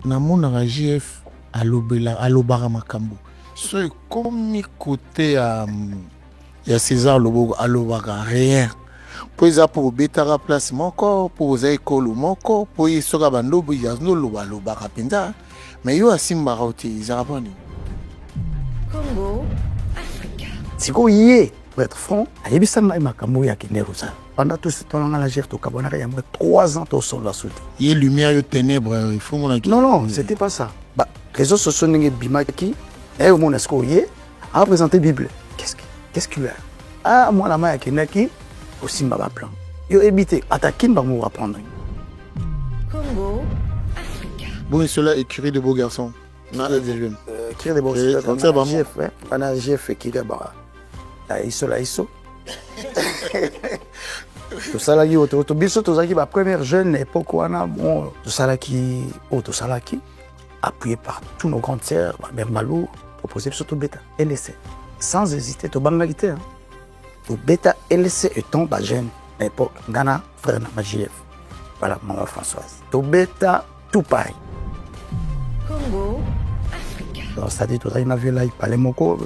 namonaka JF alobaka makambo so ekomi kote ya César Loboko alobaka rien po eza po obetaka place moko po oza ekolo moko po ye soka bandobo yazoloba alobaka mpenza mais yo asimbaka ote ezaka mponi Congo, Africa. sikoyo ye pour être franc ayebisanga ngai makambo oyo akende kosala pendant tout ce temps nanga la gère tokabonaka yango 3 ans tosola suite ye lumière yo ténèbre il faut monaki non c'était pas ça bah réseaux sociaux ndenge bimaki omona sikoyo ye apresenté bible qu'est-ce qu'il a mwana mai akendaki osimba baplan yo yebi te ata kini bango apprendre Congo, Africa. bon cela écurie de beaux garçons nana des jeunes écrire des bons comme ça GF on a GF qui est bah la iso tout ça là qui auto biso tout ça qui va première jeune époque wana bon tout ça là qui appuyé par tous nos grandes sœurs mère Malou proposé surtout bêta LC sans hésiter to bangalité hein to bêta LC étant ba jeune époque Ghana frère na GF voilà maman Françoise to bêta tout pareil Congo, Africa. alors ça dit tout ça il avait là il parlait moko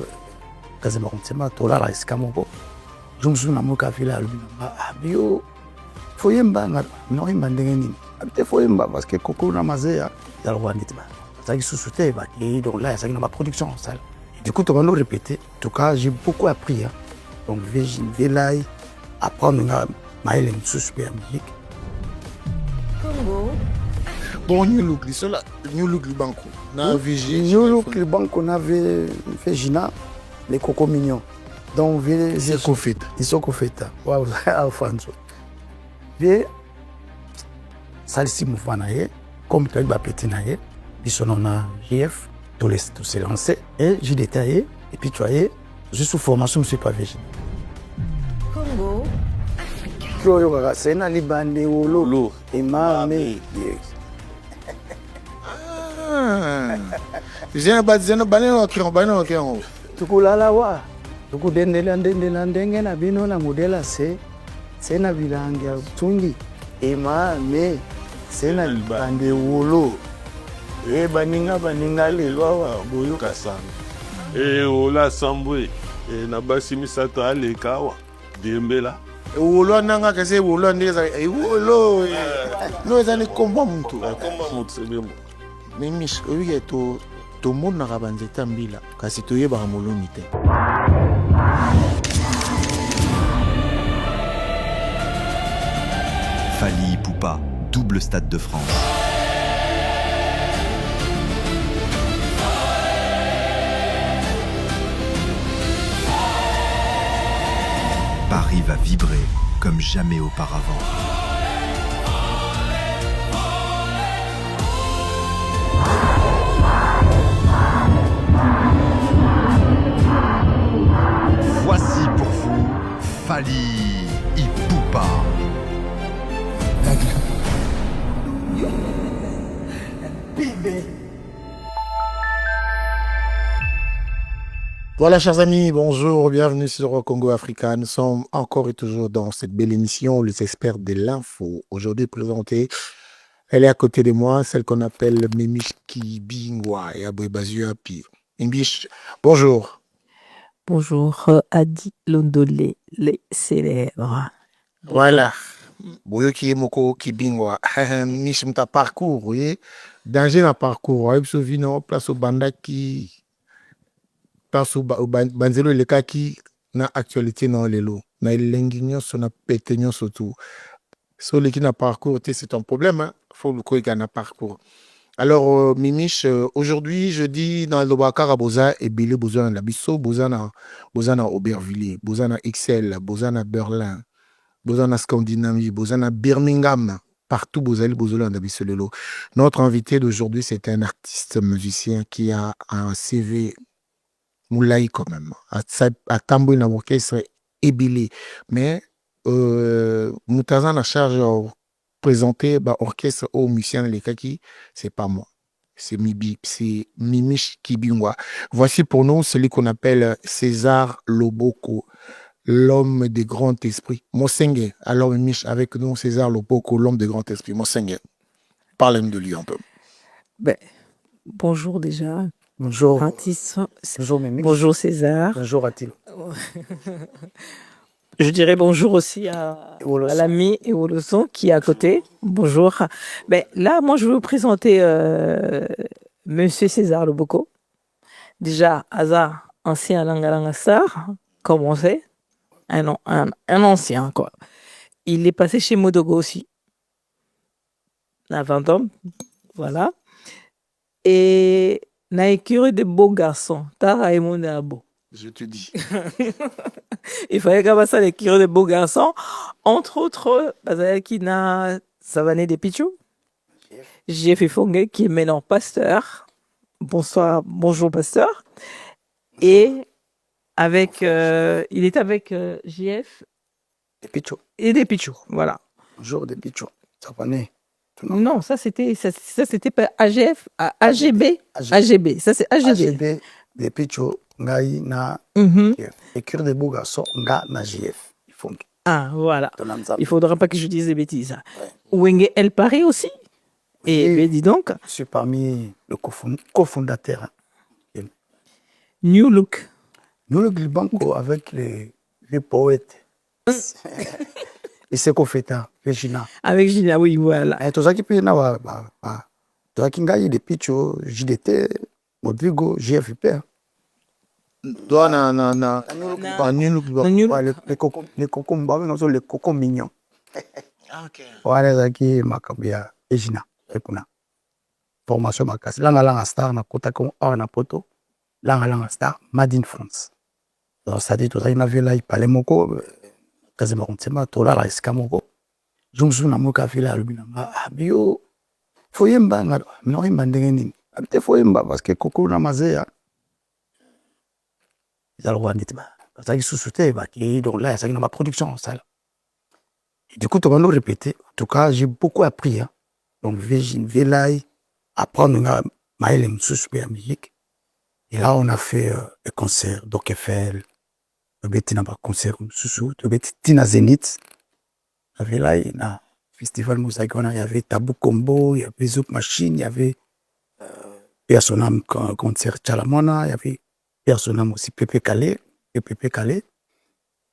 kazema kontsema to la esika moko jumsu na moka vila bio foyemba na no imba ndenge nini abite foyemba parce que koko na mazea ya rwanda tiba ça qui sous-souté bah et donc là ça qui na ma production ça du coup on va nous répéter en tout cas j'ai beaucoup appris hein. Donc vélai apprendre na maile super musique Congo, bon new look cela new look banco na VG new look le banco na fait Gina les coco mignons donc j'ai confit ils sont confita waouh Alfonso bien ça ici mouvement naie comme tu as petit naie biso na GF tout s'est lancé et j'ai détaillé et puis tu vois je sous formation monsieur pas végé Congo, Africa. Yo c'est na libande wolo et mamé zena baneno kiron tukulala wa tukudendela ndenge na bino na modela se na bilangi ya tungi emame se na libande wolo baninga lelo wa boyo kasanga ola sambwe na basi misato alekawa dembela wolo nanga kese wolo ndeza wolo no ezali komba muntu sebemo mimish oye to monaka banzeta mbila kasi toyebaka moloni te Fally Ipupa, double Stade de France. Paris va vibrer comme jamais auparavant. Voici pour vous Fally Ipupa. Voilà, chers amis, bonjour, bienvenue sur Congo Africa. Nous sommes encore et toujours dans cette belle émission, les experts de l'info. Aujourd'hui présentée, elle est à côté de moi, celle qu'on appelle Mimish Kibingwa et Aboué Bazua Pi. Mimish, bonjour. Bonjour, Adi Londolé, les célèbres. Voilà. Boyo qui est moko Kibingwa. Mimish, ta parcours, oui. Danger dans parcours. Aïe, souvino, place au banda qui. Parce que banzelo le cas qui na actualité dans les lots na l'ingénieur son pétenion surtout sur les qui n'a parcours c'est un problème hein? Faut le quoi na parcours alors Mimish aujourd'hui je dis dans le Bakara Boza et Billy Boza la biso Bozana Aubervilliers Bozana XL Bozana Berlin Bozana Scandinavie Bozana Birmingham partout Bozali Bozola na biso lelo. Notre invité d'aujourd'hui c'est un artiste musicien qui a un CV Moulay quand même. À Tambour na orchestre Ebili. Mais Moutazan a charge de présenter l'orchestre aux musiciens les kaki, c'est pas moi. C'est Mimish Kibingwa. Voici pour nous celui qu'on appelle César Loboko, l'homme de grand esprit. Mosenge. Alors Mimish avec nous César Loboko, l'homme de grand esprit. Mosenge. Parlez-nous de lui un peu. Ben, bonjour déjà. Bonjour. Francis. Bonjour Mimi. Bonjour César. Bonjour Attilo. Je dirais bonjour aussi à Ewoloson. l'ami Ewoloson qui est à côté. Bonjour. Ben, là, moi, je vais vous présenter Monsieur César Loboko. Déjà, Hazard, ancien Langalanga Star, comme on sait. Un ancien, quoi. Il est passé chez Modogo aussi. À 20 ans. Voilà. Et na écurie de beaux garçons. Tara et Monabo. Je te dis. Il fallait qu'à ça l'écurie de beaux garçons. Entre autres, qui na Savané des Pichou. JF Fongue qui est maintenant pasteur. Bonsoir, bonjour pasteur. Et avec, il est avec JF Des Pichou. et des Pichou. Voilà. Bonjour des Pichou. Ça va né. Non, ça c'était pas AGF, AGB. AGB. Ça c'est AGB. AGB des Pichou. Ngai na Mhm. écure de beaux garçons. Nga na JF. Ils font. Ah, voilà. Tonamza. Il faudra pas que je dise des bêtises. Wenge El Paris aussi. Et Oui. ben, dis donc, Je suis parmi le cofondateur. New Look. Nous, le Glibanco, avec les poètes. Et c'est qu'on fait ça, Regina. Avec Gina, oui, voilà. Et tout ça qui peut na tout ça qui ngaï des Pichou, JDT, Modrigo, GFP. Toi, pas nul. New Look. Ouais, les cocos, les cocos mignons. Ok. Ouais, les qui makabia Regina. Ekuna. Formation makas. Langa star na kota ko na poto. Langa star Made in France. Donc ça dit tout ça il avait là il parlait moko quasiment on sait tout là esca moko. Jungsu na moka vila lubina bio foyemba ngado no imba ndenge nini. Abite foyemba parce que koko na mazea. Ils allaient voir nitba. Ça qui sous-souté bah qui donc là ça qui dans ma production ça. Et du coup tu vas nous répéter. En tout cas, j'ai beaucoup appris hein. Donc, Virgin Velay, apprendre Maël et la musique. Et là, on a fait un concert d'Okefel. On a fait un concert de Tina Zenith. À Velay, il y a un festival Moussaïkona, il y avait Tabou Combo, il y avait Zouk Machine, il y avait Personam concert Chalamona, il y avait Personam aussi Pepe Calais.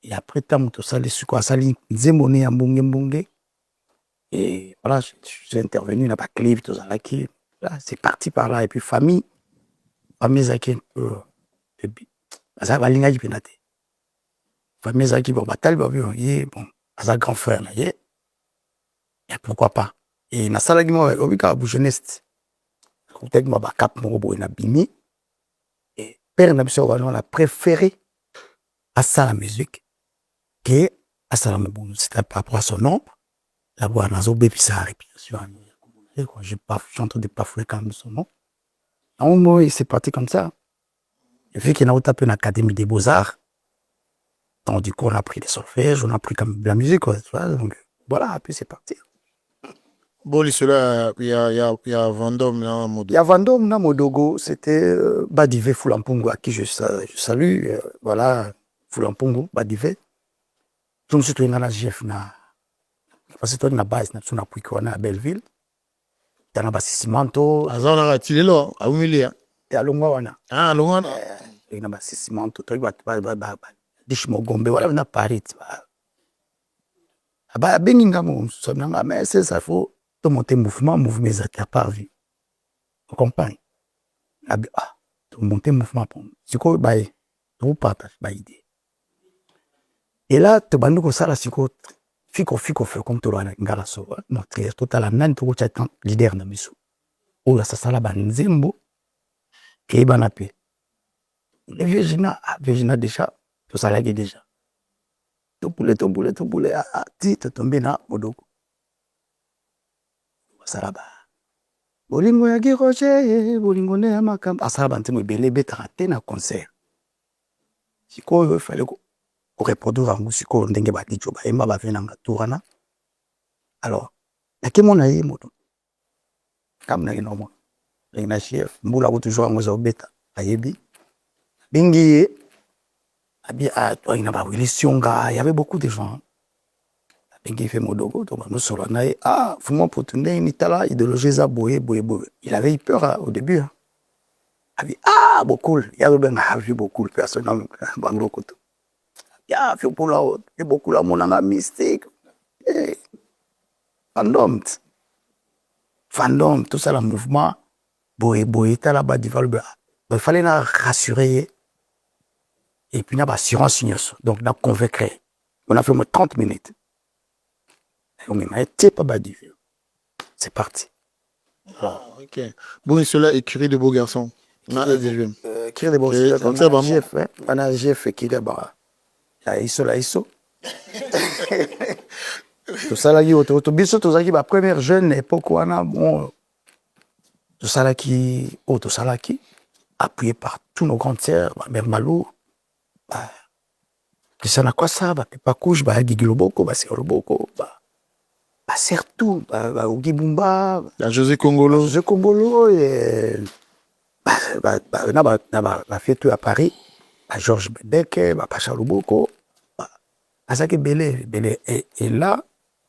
Et après, tout ça, les sucres à Saline, Zemone à Mbonge. Et voilà, je suis intervenu là, pas clip, tout ça, là, c'est parti par là. Et puis, famille, Zaki, un peu, ça va l'ingage pénaté. Famille Zaki, bon, batal, bon, ça grand frère, là, et pourquoi pas. Et, na sala, moi, au bika, jeunesse, peut-être, moi, cap, mon robot, il a bimi. Et, père, on a préféré à ça la musique, que à ça la musique, c'était par rapport à son nom. La voix dans Zobé, puis ça arrive, bien sûr. Je chante de pas fréquemment son nom. En moment, c'est parti comme ça. Et vu qu'il y a tapé une académie des beaux-arts, donc du coup, on a pris des solfèges, on a pris comme de la musique, quoi. Donc voilà, puis c'est parti. Bon, cela, il y a Vendôme, là, Il y a Vendôme, là, Modogo, c'était Badivé Foulampungu, à qui je salue. Voilà, Foulampungu, Badivé. Je me suis trouvé dans la GF, parce que toi, na base, na tuna puiko na Belleville. Tana basi Simanto. Azana ratile lo, a humilié. Et à Longwa wana. Ah, Longwana. Et na basi Simanto. Toi, Dishmo Gombe, voilà, na Paris. Bah, Benginga, mon somnanga, mais c'est ça, faut te monter mouvement à part vie. Vous comprenez? Ah, te monter mouvement. C'est quoi, bah, tu partages, bah, idée. Et là, te bandes comme ça, là, c'est quoi? Fiko fait comme tu l'as ngala so notre total nan to cha leader na miso o la sala banzembo ke banape le Virginia déjà to sala ki déjà to boule ti to tomber na Modogo sala ba bolingo ya giroche bolingo ne ya makamba asala bantemo belé beta na concert siko il fallait au reproduire en musique on ndenge ba dijo ba emba ba vena ngaturana alors yake mona ye moto comme na inomo na chef mbula ko toujours ngoza obeta ayebi bingi abi a toi ina ba wili sionga il y avait beaucoup de gens il fait Modogo, donc nous sommes là, ah, Fumon Potunde, Nitala, idéologie Zaboye, Boye, Boye. Il avait eu peur au début. Hein. Il avait dit, ah, beaucoup, il y a eu beaucoup de personnes, Banglo Koto. Il y a beaucoup de mon mystique. Fandom, tout ça, le mouvement, Boye, Boye, Talaba, Dival, il fallait la rassurer. Et puis, on a assurance. Donc, on a convaincu. On a fait 30 minutes. On m'a été pas badi. C'est parti. Ah, ok. Bon, et cela, écurie de beaux garçons. Écurie de beaux garçons. Comme ça, GF, hein. On a GF écurie de bah. La ISO. Tout ça, là, tout ça, qui, la première jeune époque, on a, bon, tout ça, là, qui, tout ça, là, qui, appuyé par tous nos grandes sœurs, mère Malou, bah, ça n'a quoi ça, bah, pas couche, bah, Guigui Loboko, bah, c'est Loboko, bah, Sertou, bah, Ogi Bumba, José Congolo, et, bah, fait tout à Paris, bah, Georges Bedeke, bah, Pacha Loboko, bah, Azaki Belé, et là,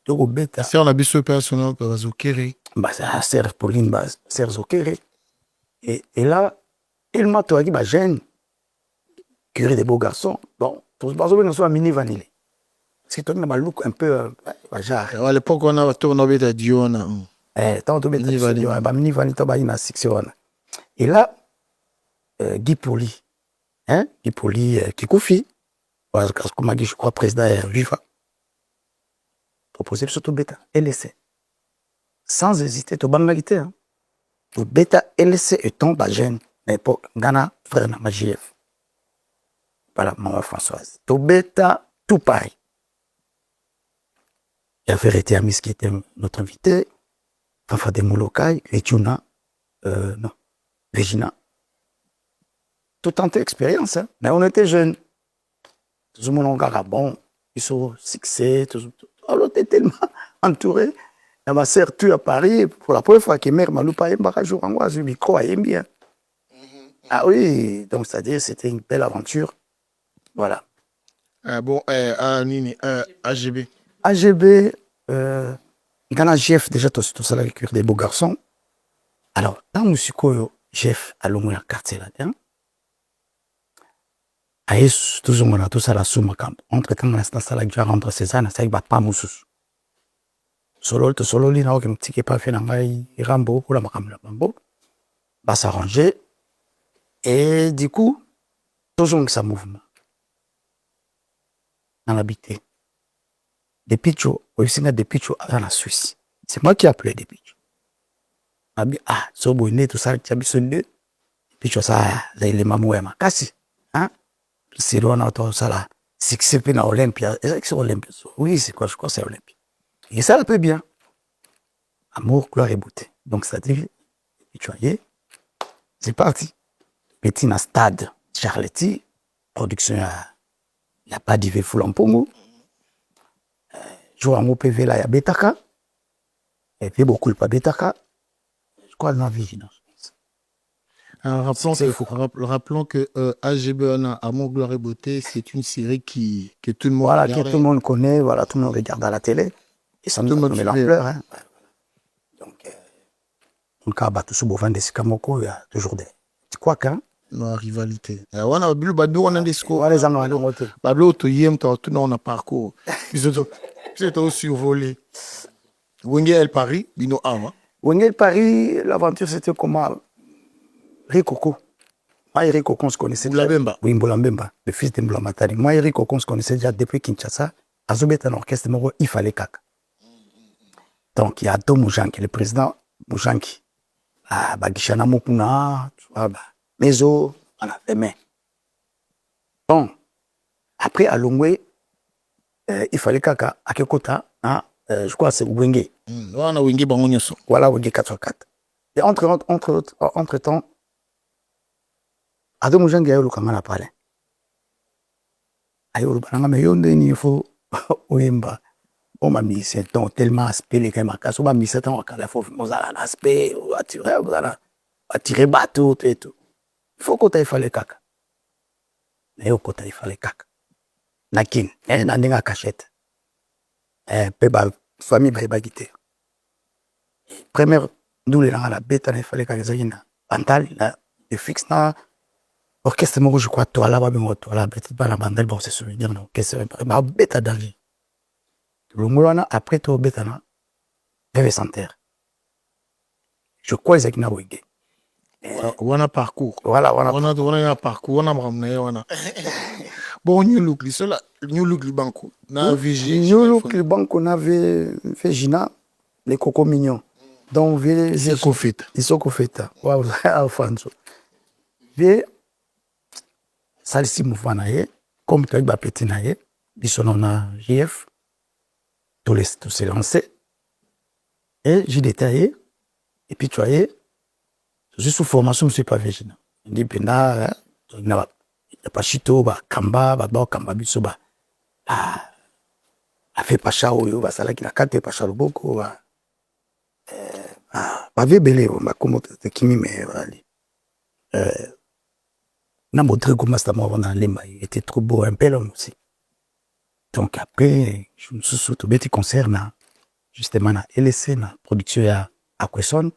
tout bêta. c'est on a biso personnel, bah, Zokere. Bah, c'est la sœur Pauline, bah, sœur Zokere. Et là, il m'a dit, bah, jeune, curé des beaux garçons, bon, tous les garçons à mini vanille. C'est toi qui as look un peu, genre. À l'époque, on a tout nommé de Diona. Tant de mini vanille, na section. Et là, Guy Poli, hein, Guy Poli, qui confie, parce que comme je crois, président Viva, proposé surtout bêta, LSC. Sans hésiter, tout banalité, hein. Tout bêta, LSC et ton jeune, l'époque, Ghana, frère de JF. Voilà, maman Françoise. Tout bêta, tout pareil. Il y avait Rété Amis qui était notre invité, Fafa de Moulokai, Etuna, non, Regina. Tout tenté expérience, hein. Mais on était jeunes. Tout le monde a bon, ils sont succès, on était tellement entourés. Et ma sœur tue à Paris, pour la première fois que mère m'a loupé un barrage au Rangois, je me crois bien. Ah oui, donc c'est-à-dire c'était une belle aventure. Voilà. Bon, AGB. AGB, Ghana GF, déjà tout ça avec des beaux garçons. Alors, dans le musico, GF, à l'ombre la quartier là-dedans. Aïe, toujours on a tout ça la somme quand. Entre temps, l'instant, ça la déjà rentre Cézanne, ça y va pas moussous. Solo, li na okem tiki pas fait n'angai Rambo pour la macam la Rambo. Va s'arranger. Et du coup, toujours que ça mouvement. Dans l'habité. Des pichos, aussi des pichos dans la Suisse. C'est moi qui ai appelé des pichos. Ah, so bonne tout ça, tu as mis ce nez. Pichos ça, les mamouema. Kassi. Hein? C'est loin à tout ça là. C'est que c'est pas Olympia. Est-ce que c'est Olympia? Oui, c'est quoi? Je crois que c'est Olympia. Et ça, un peu bien. Amour, gloire et beauté. Donc, c'est-à-dire, tu voyais, c'est parti. Petit na stade, Charletti, production, il n'y a pas d'IV full en pongo. Joue en OPV là, il y a Betaka. Et puis, beaucoup pas Betaka. Je crois dans la vigilance. Rappelons que AGB, Amour, gloire et beauté, c'est une série que tout le monde voilà, que tout le monde connaît, voilà, tout le monde regarde à la télé. Et ça nous met l'ampleur. Hein. Donc, à Batou Soubovan de Sikamoko, il y a toujours des. Tu crois qu'un? Non, rivalité. On a vu Badou, on a des scores. On a les amis, Badou, on a parcours. Ils ont survolé. Wengel Paris, Bino Ama. Wengel Paris, l'aventure c'était comment? Rikoko. Moi et Rikoko, on se connaissait. Mboulambemba. Oui, Mboulambemba, le fils de Mboulambatari. Moi et Rikoko, on se connaissait déjà depuis Kinshasa. Azobet un orchestre, il fallait caca. Donc, il y a deux Moujanki, le président Moujanki. Ah, Bagishana Mokuna, tu vois, Mezo, on a fait main. Bon, après, à Longwe, il fallait caca, à Kekota, hein, je crois que c'est Wenge. Voilà, Wenge Bangonyoso. Voilà, Wenge 4x4. Et entre-temps, Ado Moujanki a eu le Kamana Palais. A eu le Bananga, mais il faut, Oyemba. On m'a mis 7 ans, tellement aspect, les gamins, on m'a mis 7 ans, quand il faut, on a l'aspect, on va tirer bateau, et tout. Il faut qu'on t'aille faire les caca. Mais au côté, il fallait caca. Nakin, n'a pas cachette. Pe ba famille ba quitté. Première nous les la bête il fallait que na bandal na de fixe na orchestre moi je crois toi là ba ben toi là bête pas la bandal bon c'est souvenir non qu'est-ce ma bête à danger. Le moulana après toi bête na rêve sans terre. Je crois que na wege. Wana parcours. Voilà, Wana parcours, wana mramne wana. Bon, New Look, New Look Banco. Na VG. New Look Banco na fait Gina les coco mignons. Donc C'est Kofit. Ils sont Kofita. Waouh, Alfonso. Ve salisi mouvement na ye, comme tu as ba petit na ye, bisona na JF. Tout s'est lancé. Et j'ai détaillé. Et puis tu vois, je suis sous formation, je ne suis pas végétal. Je dis, il n'y a pas chito, kamba, kamba, biso, a fait pas chao, ça là qui n'a qu'à pas chao beaucoup, pas belé, comment te kimi, mais n'a montré comment ça m'a dans l'emba, il était trop beau, un bel homme aussi. Donc après, je me suis surtout petit concert, justement, na LC, na production à Quesson.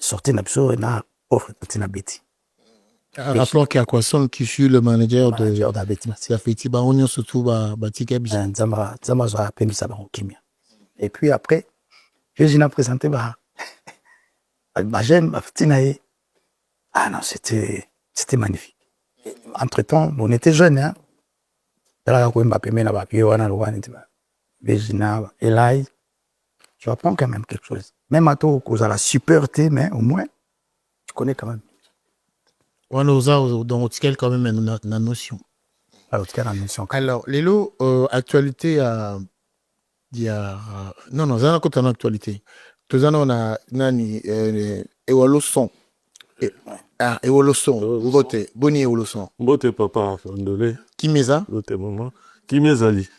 Sorti n'absurde na offre petit na Betty. Rappelons qu'il y a Kwasson qui fut le manager de Betty. C'est Afeti ba on surtout ba ticket bien. Zama za appelé ça ba kimia. Et puis après j'ai présenté ba jeune ba petit naé. Ah non, c'était magnifique. Entre-temps, on était jeunes hein. Là ko Mbappé na ba pied wana wana tiba. Végina Elai. Tu apprends quand même quelque chose. Même à toi, cause à la superté, mais au moins, tu connais quand même. On a dans Hotkel quand même la notion. Alors, la notion. Alors, Lélo, actualité, il y a. Non, ça n'a pas actualité. Tout ça, on a Nani, Ewalo son. Ewalo son. Vote, Boni Ewalo son. Bote papa, Fondolé. Qui met ça? Bote maman. Qui met Ali?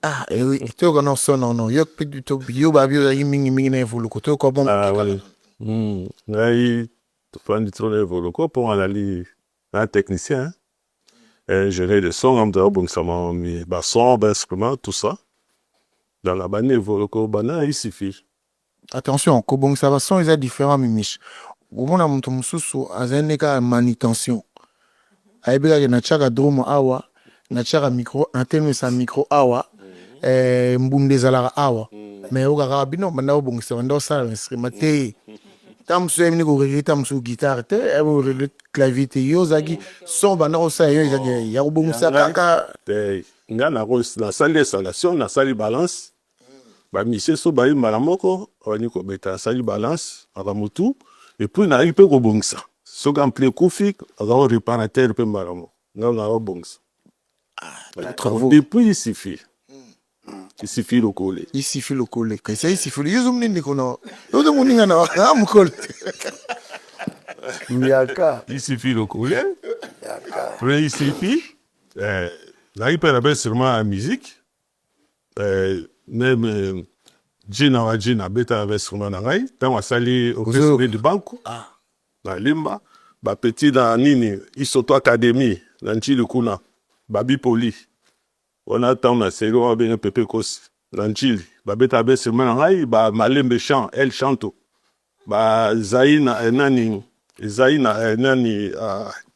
Ah, oui, tu as un son, non, yok plus du tout, yo babio, mingi na evolu, ko ko bon. Ah, voilà. Nai, tu prends du trône evolu, ko pour aller un technicien, gérer le son, donc ça m'a mis, son, instrument, tout ça. Dans la banne evolu, ko bana, il suffit. Attention, ko bon, ça va son, ils sont différents, mimiche. Au moment où on mususu, azeneka manutention. Aibega, na chaka drum awa, na chaka micro, antenne sa micro awa. Mbunde zalara awa mais oga bino banda obongisa banda osala instrument te tamsu emini ko regita tamsu guitare te ebo clavier te yozaki son banda osala yo izaki ya obongisa kaka te nga na sali installation na sali balance ba mise so ba imala moko oni ko beta sali balance aba mutu et puis na ipe ko bongisa so ga ampli kufik aga réparateur pe malamo nga na obongisa depuis il suffit. Il suffit le coller. Il suffit le coller. Quand ça il suffit le yuzum nini kono. Yo de moninga na am coller. Miaka. Il suffit le coller. Après il suffit là il peut avoir sûrement la musique. Même Gina beta avec sûrement na ngai. Tant on sali au restaurant du banco. Ah. Na limba ba petit dans nini Isoto Academy dans Nchili kuna. Babi Poli. On attend na série on bien Pepe Kos l'anchili ba beta be semaine ngai ba malembe chant elle chante ba Zaina nani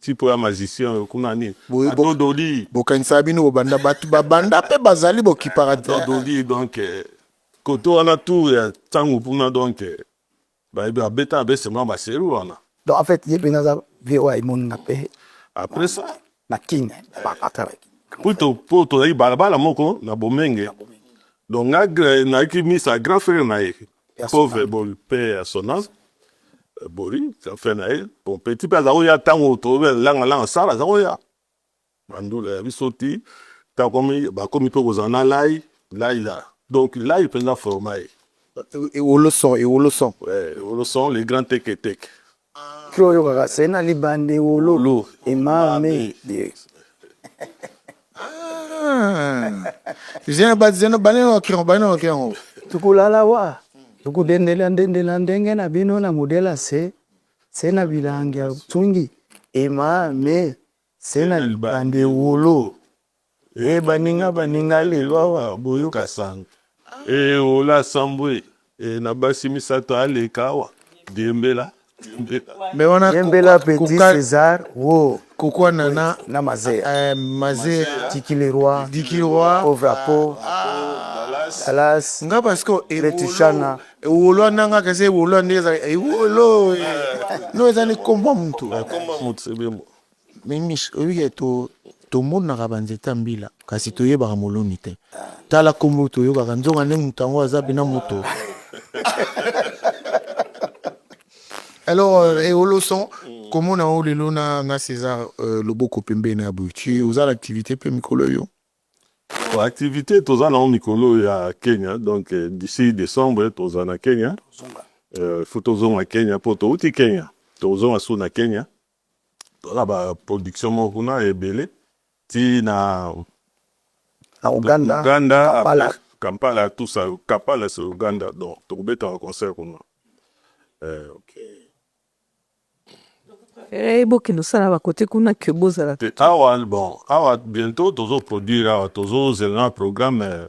type ya magicien kuna ni Dodoli bokanisa bino banda batu banda pe bazali bokiparate Dodoli donc koto on a tout tangu puna donc ba beta be semaine ba série on a donc en fait yebenaza VOA imon na pe après ça na king ba patara pour to yi balabala moko na bomenge donc na ki mi sa grand frère na ye pauvre bon père son âge bori ça fait na ye bon petit peu za ya tango to langa sala za ya bandula bisoti ta komi ba komi pe kozana lai donc là il prend la forme et le son ouais le son les grands tek kro yo ga sena libande wolo e mame Zena baneno kiron. Tukulala wa. Tukudendela ndenge na bino na modela sena bilangia tungi. Ema me sena libande wolo. baninga lelo awa boyoka Kasanga. Et ola sambwe. Et nabasi misato aleka awa. Dembela. Mais on a Yembela Petit César wo Koko Nana, na Mazé Mazé, Tiki Leroy Dikirwa, Pauvre Apo Alas nga parce que Letishana ewolo nanga kese ewolo ndeza ewolo no ezali kombo mtu Comment motsebemo? mimish oye to monaka banzeta mbila kasi toyebaka moloni te tala kombo toyokaka nzonga nde moto yango aza bina moto. Alors ewolo son comment na o lelo na César Loboko pembe na buti oza l'activité pe mikolo yo. Activité toza na mikolo ya Kenya, donc d'ici décembre toza na Kenya. Faut tozonga Kenya po touti Kenya. Tozonga so na Kenya. Toza ba production moko na ebele ti na Uganda Kampala. Kampala tout ça, Kampala c'est Uganda, donc tokobeta un concert kuna. boke nosala bakote kuna ke bozala Awa bon, awa bientôt tozo produire awa tozo zela programme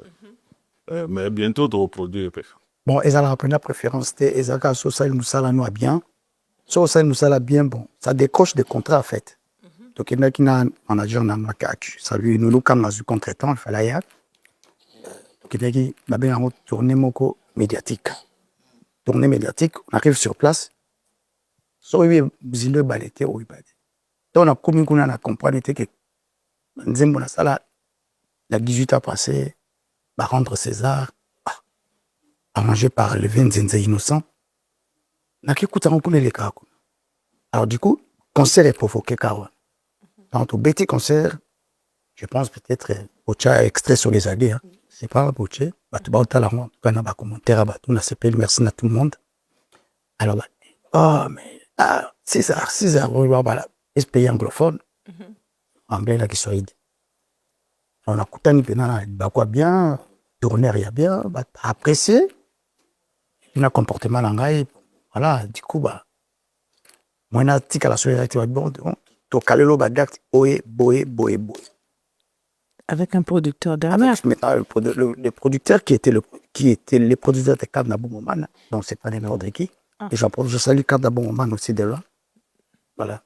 mais bientôt tozo produire. bon ezala la préférence te ezaka so ça nous sala nous bien so ça nous sala bien bon ça décroche des contrats en fait donc il y a qui na manager na makak ça lui nous comme dans un contre-temps il fallait ya donc il y a qui ba bien en tournée moko médiatique on arrive sur place so oui zile balete oui balete donc on a commis qu'on a comprendre que nzembo na sala la 18 a passé va rendre César arrangé par le Nzenze innocent na kikuta on connaît les cas alors du coup concert est provoqué kawa donc au petit concert je pense peut-être Ocha extrait sur les alliés hein. C'est pas Ocha bah tu vas la rond quand on a commentaire bah on a s'appelle merci à tout le monde alors bah oh mais César voilà est pays anglophone anglais là qui soit on a coutani pena bah quoi bien tourner il y a bien bah apprécié un comportement langai voilà du coup bah moi na tika la solidarité bon to kalelo badak oé boé avec un producteur derrière. Le producteur qui était les producteurs de Cap Naboumouman, donc c'est pas n'importe qui. Et je salue Cap Naboumouman aussi de là. Voilà.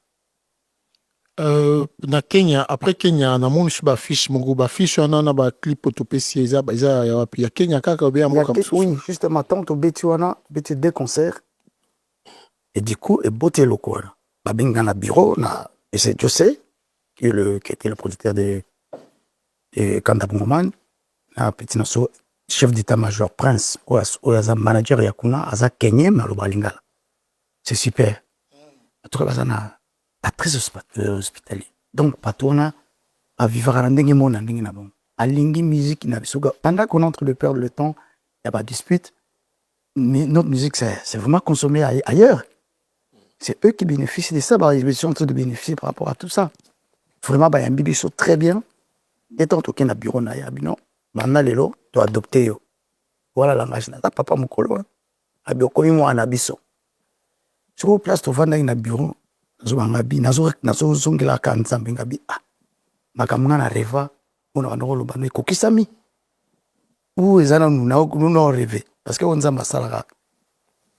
Na Kenya, après Kenya, na mon ba fiche mon ba fiche on a ba clip autopsie za ya Kenya kaka bien moi comme ça. Oui, justement tant au Betiwana, Beti deux concerts. Et du coup, et beauté local. Ba benga na bureau na et c'est José qui était le producteur de Kandabouman, un petit nasso chef d'état-major Prince ou un manager yakuna aza Kenya malobalingala. C'est super. En tout cas bazana pas très hospitalier. Donc patona a vivre à ndenge mona ndenge na bon. A lingi musique na bisoga pendant qu'on entre le temps, il y a pas de dispute. Mais notre musique c'est vraiment consommé ailleurs. C'est eux qui bénéficient de ça, ils sont en train de bénéficier par rapport à tout ça. Vraiment bah y a un bibiso très bien. Étant toqué na bureau na yabino maintenant lelo to adopter yo voilà langage na papa mukolo abio komi mo anabiso sur place to vanda na bureau zo bangabi nazo zongela ka nzambe ngabi makamanga na reva ona ndolo bano ko kisami ou ezana nous rêver parce que on nzamba salaka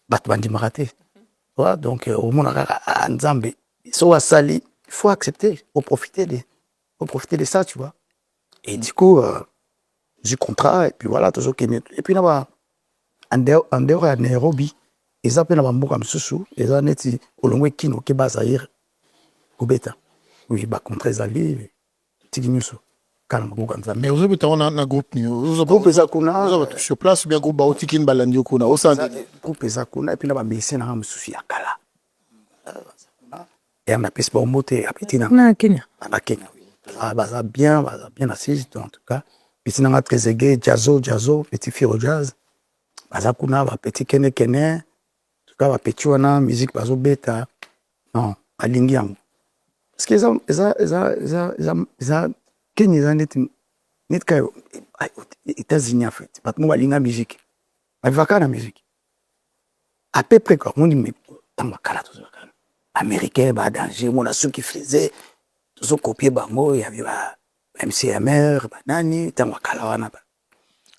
bat bandi marate voilà donc au mona ka nzambe so asali il faut accepter pour profiter de ça tu vois. Et du coup, j'ai contrat, et puis voilà, toujours qui et puis là-bas, en dehors à Nairobi, ils appellent la bambouk comme sous, ils ont été au long de Kino, qui base ailleurs, au bêta. Oui, bah, contre les alliés, Tignuso, calme, comme ça. Mais vous avez un groupe, vous avez sur place, bien groupe, Baotikin Balandio Kuna, au sein de groupe Zakuna, et puis là-bas, mais c'est un souci à Kala. Et on a pu se remonter à Pétina. Na Kenya. À Kenya, oui. Baza bien assise en tout cas petit nanga très aigué jazzo petit fille au jazz baza kuna ba petit kene en tout cas ba petit wana musique bazo beta non alingi yango parce que ça Kenya net ka États-Unis en fait pas moi balinga musique ba vaka na musique à peu près quoi on dit mais dans kala tout ça américain ba danger mon a ceux qui faisait tout copier bango il y avait MCMR, banani, tango kalawana ba.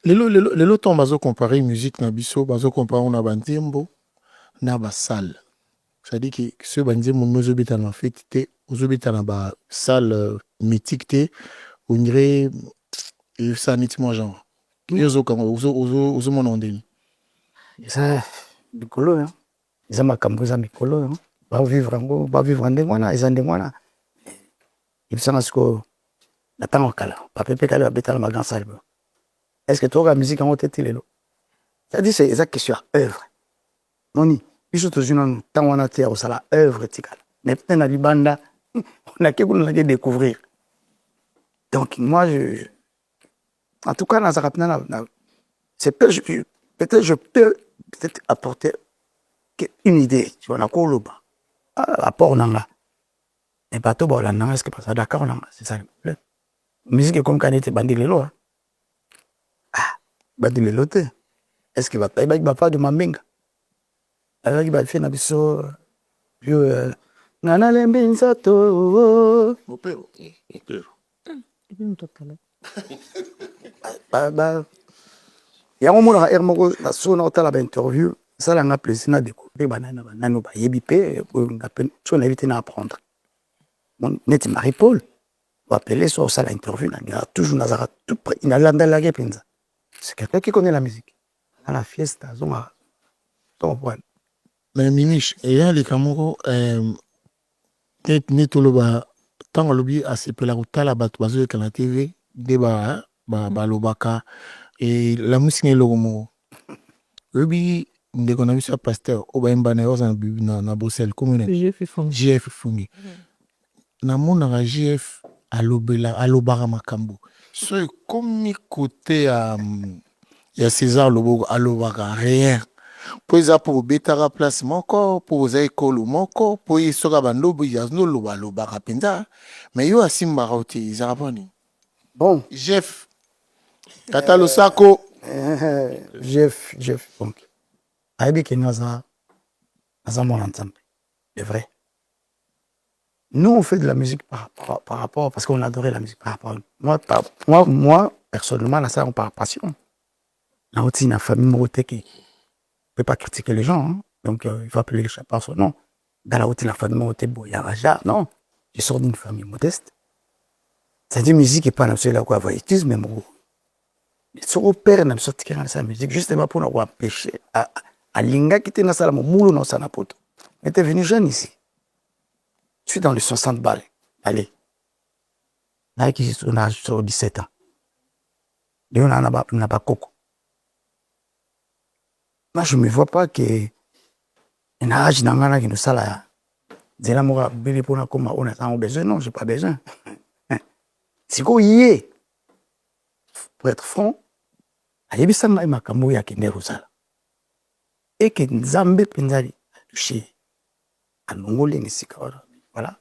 lelo ntango bazocompare musique na biso bazocompare na banzembo na basale c'est-à-dire que soki banzembo mi ozobetana na feti te ozobetana na basale mythique te ondire esa neti mwa genre yo ozokanga ozomona ndeni Eza mikolo, hein. Eza makambo eza mikolo, hein. Bavivre yango, bavivre ndenge wana, eza ndenge wana. Ebisanga sikoyo na ntango kala bapepe kala babetala magrand salle. Est-ce que toyoka musique yango te ti lelo? C'est-à-dire c'est eza question ya œuvre. Noni biso tozwi nanu ntango wana te ya kosala œuvre tikala. Mais peut-être na libanda on a quelque chose à découvrir. Donc moi en tout cas nazaka mpena c'est peut-être je peux peut-être apporter une idée tu vois na koloba rapport nanga et bato baolanda est-ce que ça d'accord nanga c'est ça le problème. Musique est comme kanete bandi lelo bandi lelo te est-ce que va pas de mamenga avec ba fait na biso yo ngana lembi nsato Opero. yango monaka ere moko so na otala bainterview esalanga plaisir na découvrir banani banani bayebi mpe so nayebi te na apprendre neti Marie-Paul oapele so osala interview nanga toujours nazaka tout près nalandalaki mpenza c'est quelqu'un qui connaît la musique na la fiesta azonga tomopoane mais mimiche eya leka moko neti toloba ntango alobi asepela kotala bato bazoyoka na tv nde balobaka la musika eloko moko oyebi ndeko na biso ya pasteur oyo bayemba na yo oza na bruxelles commune jf fungi namonaka jf alobaka makambo so ekomi kote ya César Loboko alobaka rien po eza po obetaka place moko po oza ekolo moko po ye soka bandobo yazoloba alobaka mpenza mais yo asimbaka o te ezaka mponi bon jef tata losako Jeff donc ayebi ke naza mwana nzambe c'est vrai. Nous on fait de la musique par rapport parce qu'on adorait la musique par rapport moi personnellement ça on par passion là aussi une famille morote qui peut pas critiquer les gens hein? Donc il faut appeler les chats par son nom dans la route la famille morote boyaraja non je sors d'une famille modeste c'est-à-dire musique et pas nationale là quoi voyoutisme même son père n'a pas tiré sa musique justement pour nous empêcher à linga qui était dans sa boulot dans sa napoto était venu jeune ici je suis dans les 60 balles allez là qui on a sur 17 ans et on n'a pas coco moi je me vois pas que un âge dans la qui nous ça là de la mora bébé pour comme on a besoin non j'ai pas besoin c'est quoi y pour être franc ayebisanga makambo ya kende kozala et que nzambe penzali touché alongoli nisika voilà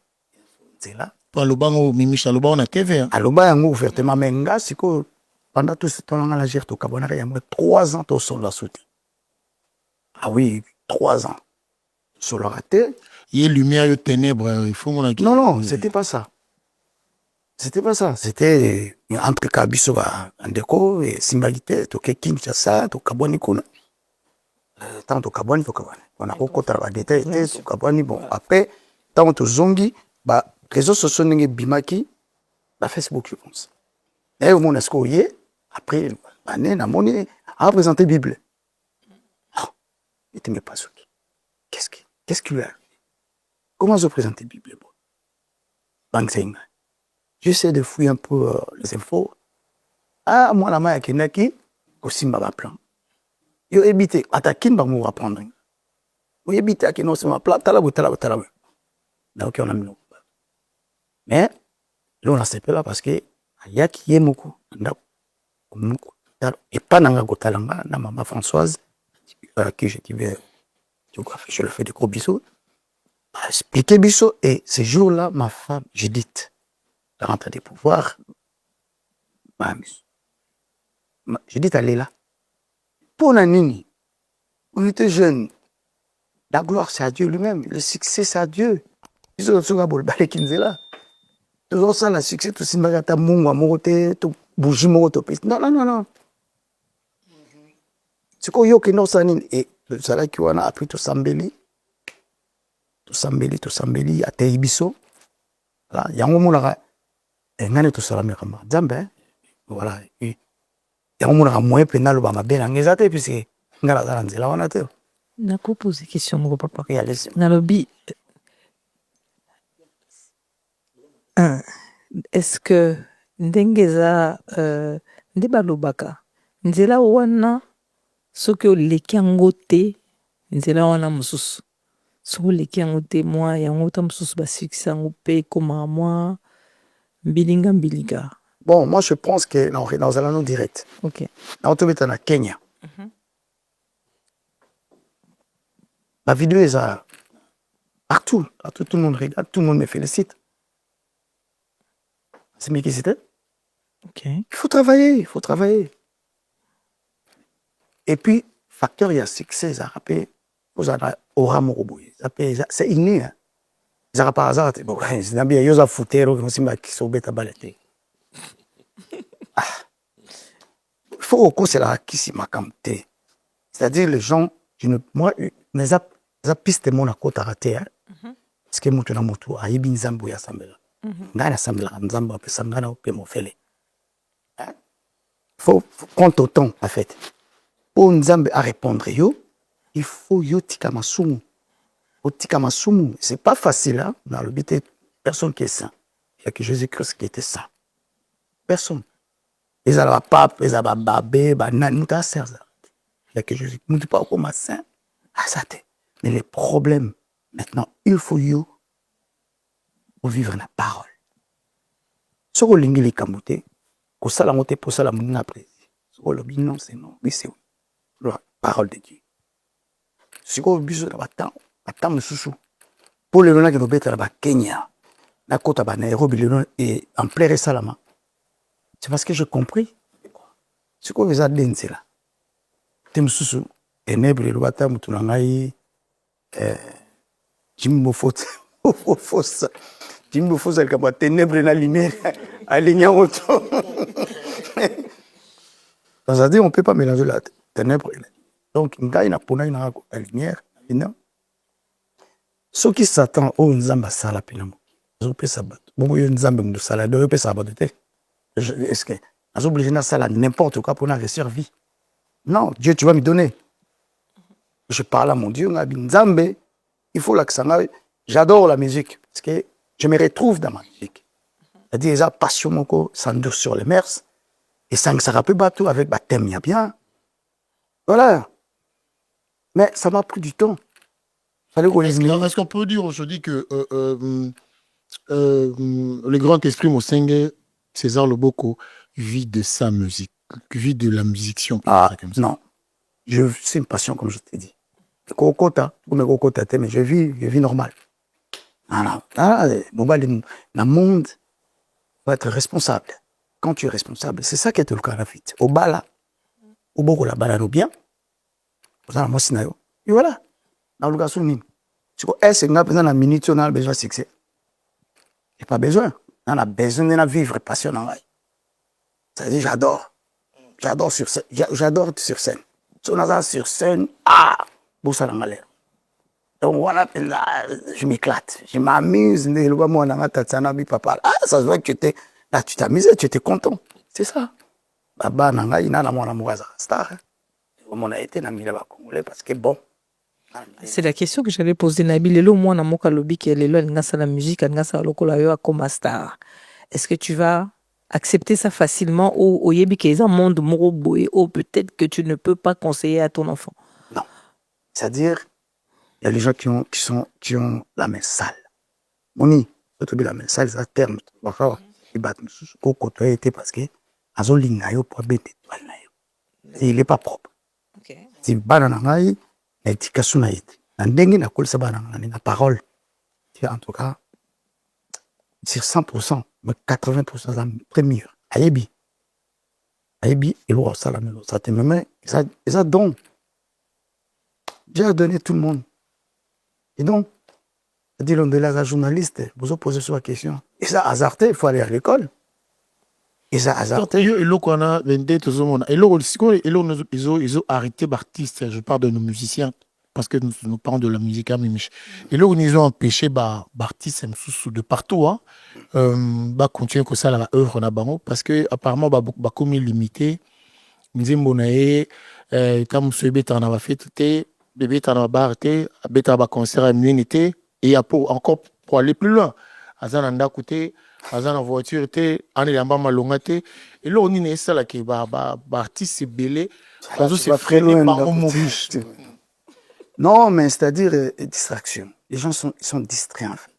c'est là alobango mimisha alobango na tv aloba yango ouvertement mais nga siko pendant tout ce temps là la gère to kabonara ya 3 ans to solo la sauté ah oui 3 ans solo raté il y a lumière et ténèbres il faut mon non c'était pas ça. C'était pas ça, c'était entre Kabiso Andeko et Simbalité, Toke Kinshasa, Tokaboni Kuna. Tant Tokaboni, on a beaucoup de détails, Tokaboni, bon, après, tant Tozongi, réseaux sociaux n'ont Bimaki, Facebook, je pense. Et au monde, après, année, na monnaie, a présenté Bible. Il était même pas sûr. Qu'est-ce qu'il a? Comment je présente Bible? Bang Senga. J'essaie de fouiller un peu les infos. Ah, moi, la main à Kenaki, aussi ma plan. Yo évité, attaquer, bah, moi, apprendre. Yo évité, à Kenaki, ma plan, talabou. Là, ok, on a mis le mais, là, on a cette là parce que, il y a qui est moko, et pas nanga gotalanga, na maman Françoise, qui je le fais des gros bisous, expliquer bisous, et ce jour-là, ma femme, Judith, rentre des pouvoirs. J'ai dit, allez là. Pour Nanini, on était jeunes. La gloire, c'est à Dieu lui-même. Le succès, c'est à Dieu. Ils ont là. tozosala succès tosimbaka ata mungwa moko te to bougie moko topesi non sikoyo yo okende osala nini tozalaki wana apres tosambeli atei biso yango omonaka ngai nde tosala makambo ya nzambe voilà yango omonaka moyen mpe naloba mabe na ngai eza te puiske ngai naza na nzela wana te nakopose question moko papa Et allez-y. nalobi est-ce que ndenge eza nde balobaka nzela wana soki oleki yango te nzela wana mosusu soki oleki yango te mwa yango ta mosusu basuccès yango mpe ekomaka mwa mbilinga bon moi je pense que nazala no direct ok naotobeta na Kenya bavideo eza partout tout le monde regarde tout le monde me félicite c'est mais qui c'était ok il faut travailler et puis facteur ya succès ezalaka mpe ozala aura moko boye c'est inné hein. ezalaka par hasard te bon nabi yo oza futero osimba kisi obeta bale te il faut okoselaka kisi makambo te c'est-à-dire les gens moi eza piste mo nakotaka te parce que moto na moto ayebi nzambe oyo asambela ngai nasambelaka nzambe apesa ngai na mpe mofele faut prendre ton temps en fait po nzambe arépondre yo il faut yo tika masumu otika masumu c'est pas facile hein nalobi te personne qui est saint il y a que Jésus-Christ qui était saint personne ezala bapape ezala bababe banani moto aserza il y a que Jésus moto pas okoma saint ça te mais les problèmes maintenant il faut yo vivre la parole soki olingi likambo te kosala yango te mpo osala moninga plaisir soki olobi non c'est non oui c'est oui la parole de Dieu sikoyo biso na batemps mosusu mpo lelo nakende obetela bakenya nakota banairobi lelo en plaire esalama c'est parce que j'ai compris sikoyo eza de nzela te mosusu enebre lelo bata motu na ngai Jimbo Fossa likambo ya ténèbre na lumière aligné auto c'est-à-dire on peut pas mélanger la ténèbre donc ngai na pona na la lumière non soki Satan o nzamba sala pinamo azopesa bato bongo yo nzambe mundu sala do yopesa bato te est-ce que azobligé na sala n'importe quoi pour na resservir non Dieu tu vas me donner je parle à mon Dieu ngabi nzambe il faut l'accent j'adore la musique parce que je me retrouve dans ma musique c'est-à-dire ça passion moko ça dure sur les mers et ça me rappelle bateau avec baptême ya bien voilà mais ça m'a pris du temps. Est-ce qu'on peut dire aujourd'hui que le grand esprit Mosenge, César Loboko, vit de sa musique, vit de la musique si on peut dire comme ça? Non, c'est une passion comme je t'ai dit. Mais je vis normal. Le monde va être responsable. Quand tu es responsable, c'est ça qui est le cas. Au bala, au boko la bala bien. Et voilà. Dans le cas où est-ce que nous avons minute, on a besoin de succès? Il n'y a pas besoin. On a besoin de vivre passionnant. C'est-à-dire, j'adore sur scène. Si on a sur scène, ça n'a pas l'air. Donc, voilà, je m'éclate. Je m'amuse. Ça se voit que là, tu t'amusais, tu étais content. C'est ça. Baba, il y a un star. On a été dans le Congolais parce que bon. C'est la question que j'allais poser. Nabil, lelo moi na moka lobi ki lelo ngasa la musique, ngasa lokola yo comme star. Est-ce que tu vas accepter ça facilement ou yebi ki eza monde moro boye ou peut-être que tu ne peux pas conseiller à ton enfant? Non. C'est-à-dire il y a les gens qui ont la main sale. Moni, tu la main sale, c'est un terme. Ils battent au côté parce que azolinga yo pour bête étoile na yo. Il est pas propre. OK. Si banana ngai éducation na été na ndenge na kolisa bana na parole en tout cas sur 100% mais 80% la premier ayebi et le ça la même ça te même ça don Dieu a donné tout le monde et donc dit l'on de la journaliste, vous avez posé sur la question. Et ça, hasardé, il faut aller à l'école. Et ça, hasardé. Et là, qu'on a vendé tout ce monde. Et là, ils ont arrêté d'artistes. Je parle de nos musiciens. Parce que nous parlons de la musique. Et là, ils ont empêché d'artistes de partout. Hein, continuer comme ça, l'œuvre. Parce que, apparemment, comme limité, ils ont dit, quand M. Bétan a fait tout, bébé t'en a arrêté, Bétan a concert à immunité. Et encore pour aller plus loin. Azan anda côté, Azan en voiture, en est en malongate. Et là, on est ça là qui artiste c'est belé. C'est freiné par Maurice. Non, mais c'est-à-dire distraction. Les gens sont distraits en fait.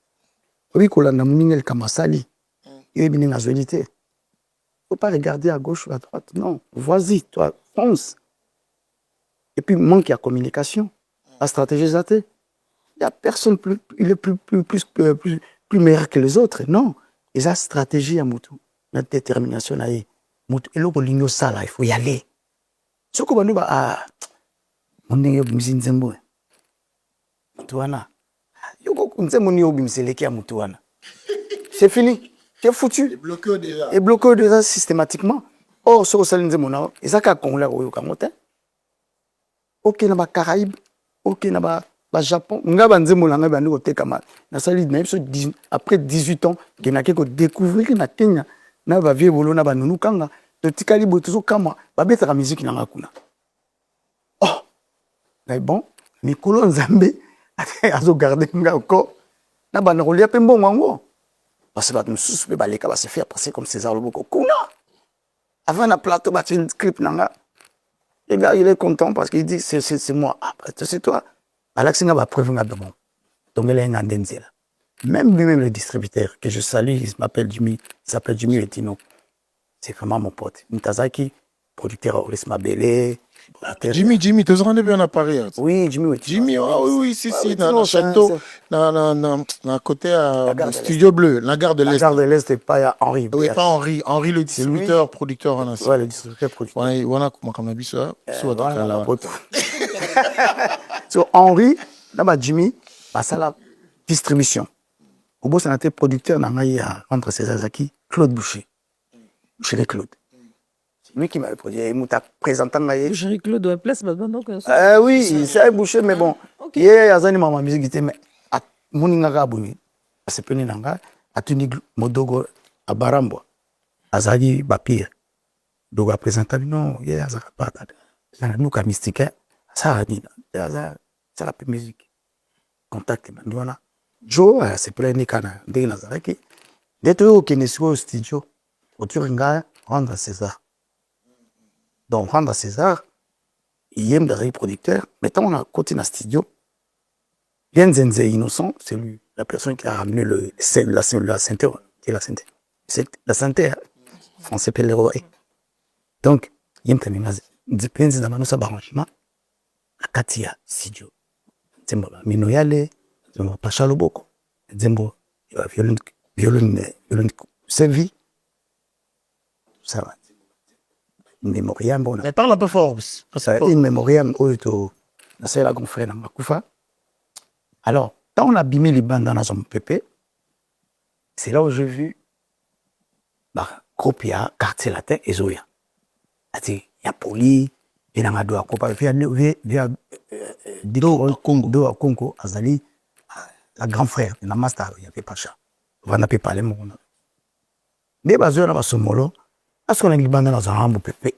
Oui, qu'on a nommé le Kamasali. Il est bien dans la Il ne faut pas regarder à gauche ou à droite. Non, vas-y, toi, fonce. Et puis, manque de communication. La stratégie zatée. Il n'y a personne il est plus meilleur que les autres. Non. Et la stratégie à Moutou, la détermination à Moutou. Et là, il faut y aller. Ce qu'on va nous dire, on est obligé de nous dire, Moutouana. C'est fini. C'est foutu. Et bloqué déjà systématiquement. Or, ce qu'on s'est dit, c'est ça qu'on a dit. Ok, na ba Caraïbes, ok, na ba Japon. Nga banze molanga bandi ko tekama. Na sali na biso après 18 ans, que na ko découvrir na Kenya, na ba vie bolo na ba nunu kanga, to tikali botuzo kama, ba betaka musique na ngakuna. Oh. Mais bon, Mikolo Nzambe azo garder nga encore. Na ba na kolia pe mbongo ngo. Parce que ba mususu pe ba leka ba se faire passer comme César Loboko kuna. Avant na plateau ba tin script nanga. Le gars, il est content parce qu'il dit, c'est moi. Après, c'est toi. Alexis n'a pas preuve de bon. Donc, il est un Andenzela. Même lui-même, le distributeur, que je salue, il m'appelle Jimmy, il s'appelle Jimmy Letino. C'est vraiment mon pote. Mutazaki, producteur Oris Mabele. Jimmy, tu te rendais bien à Paris. Oui, Jimmy Letino. Jimmy, oui, si, dans le château, dans côté Studio Bleu, la gare de l'Est. La gare de l'Est, c'est pas Henri. Oui, pas Henri. Henri, le distributeur, producteur. Oui, le distributeur, producteur. Oui, voilà, comme on a vu ça. So, Henri, là-bas, Jimmy, c'est la distribution. Au bout, c'est un producteur, entre César-Zaki, Claude Boucher. Boucher Claude. C'est lui qui m'a produit. Il m'a présenté. Boucher Claude, ouais, place, donc. Oui, c'est Boucher, mais bon. Il y a ma musique, mais à Moninga Bouni, à Sepenanga, à Tunig Modogo, à Barambo, à Zagi Bapir. Donc, à présenter, non, il y a Zaka Pata. Nous, comme mystique, ça a dit, c'est la musique. Contact, voilà. Joe, c'est plein de canards. Dès Nazaraki, dès que tu es au studio, au Turinga, rendre à César. Donc, rendre à César, il aime les producteurs. Maintenant, on a continué dans le studio. Bien Zenze Innocent, c'est lui, la personne qui a ramené la synthé. La synthé, français, c'est le roi. Donc, il aime terminer. Depends dans nos arrangements. À Katia, studio. Zembo, Minoyale, Zembo, Pacha Loboko. Zembo, violon, Sevi. Ça va. Mémoriam, bon. Mais parle un peu fort. Une mémoriam, c'est la gonfrée dans ma koufa. Alors, quand on a abîmé les bandes dans la zone pépé, c'est là où j'ai vu, Cropia, quartier latin et Zoya. Il y a Poli, il y a Doa Copa, il y a Doa Congo, Azali, la grand frère, il y a Master, il y a Pacha. On va parler, mon. Mais Bazo, on a ce mot-là. Est-ce qu'on a une bande dans un rambo pépé?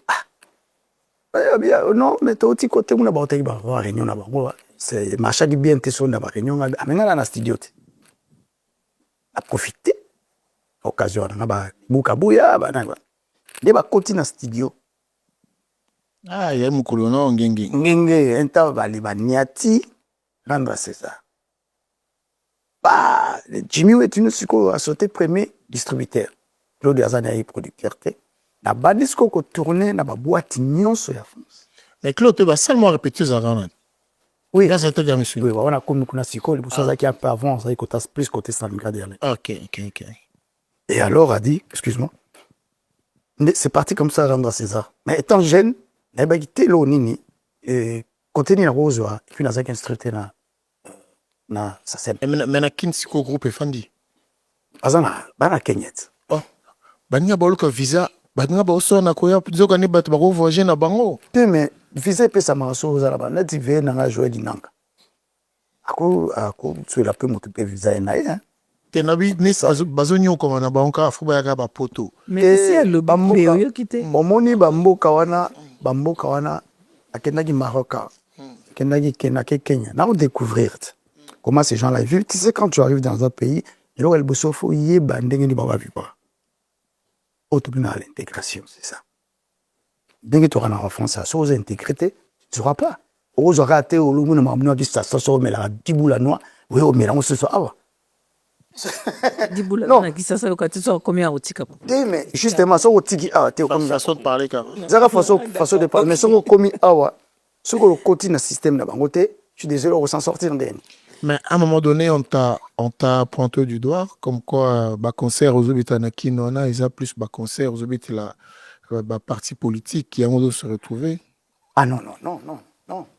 Non, mais tu as aussi côté où on a une réunion. C'est marché qui bien été sur une réunion. Mais on a un studio. A profité. Occasion. On a Boukabouya. On a continué dans le studio. Ah, il y a un colonon, Ngenge. Ngenge, un temps, il va Niati, rendre à César. Jimmy Wetino a sauté premier distributeur. Claude Azanaï, producteur. La badisco qui tournait dans la boîte ignon sur la France. Mais Claude, tu vas seulement répéter ça. Oui, là, c'est bien, monsieur. Oui, on a comme nous Siko, les boussons qui un peu avant, ça y est, plus côté Stalingrad. Ok. Et alors, a dit, excuse-moi, c'est parti comme ça, rendre à César. Mais étant jeune, il a quitté l'Onini, et côté de la Rose, et puis il a instructé na SACEM. mena kin siko groupe efandi Bazana bana Kenyet. baninga baoluka visa baninga baosona koya nzokani bato bakovoyage na bango Te mais visa epesamaka so ozala ba neti ve nanga Joël Dinanga. Ako suela pe moto pe visa ye na ye. te na bi bazonyokoma na bango kaka fo bayaka bapoto Mais si elle le bamboka bamboka quitté. momoni bamboka wana akendaki Maroc akendaki Kenya na découvrir comment ces gens-là vivent. Tu sais, quand tu arrives dans un pays il y a le bosso faut y bandenge ni baba vivre autour l'intégration, c'est ça. Dès que tu auras en France ça chose intégrité tu seras pas aux raté au lumu na mamno qui ça so mais la diboula noir oui au mélange ce soir Diboula Non. na qui ça quand tu sors combien au tika. mais justement ça au tiki tu comme façon de parler kaka zaka façon de parler mais ça comme awa ce que le côté na système na bango te je suis désolé on s'en sortir ndeni. mais à un moment donné on t'a pointé du doigt comme quoi concert aux obitanaki nona ils a plus concert aux obit la parti politique qui a on doit se retrouver Ah non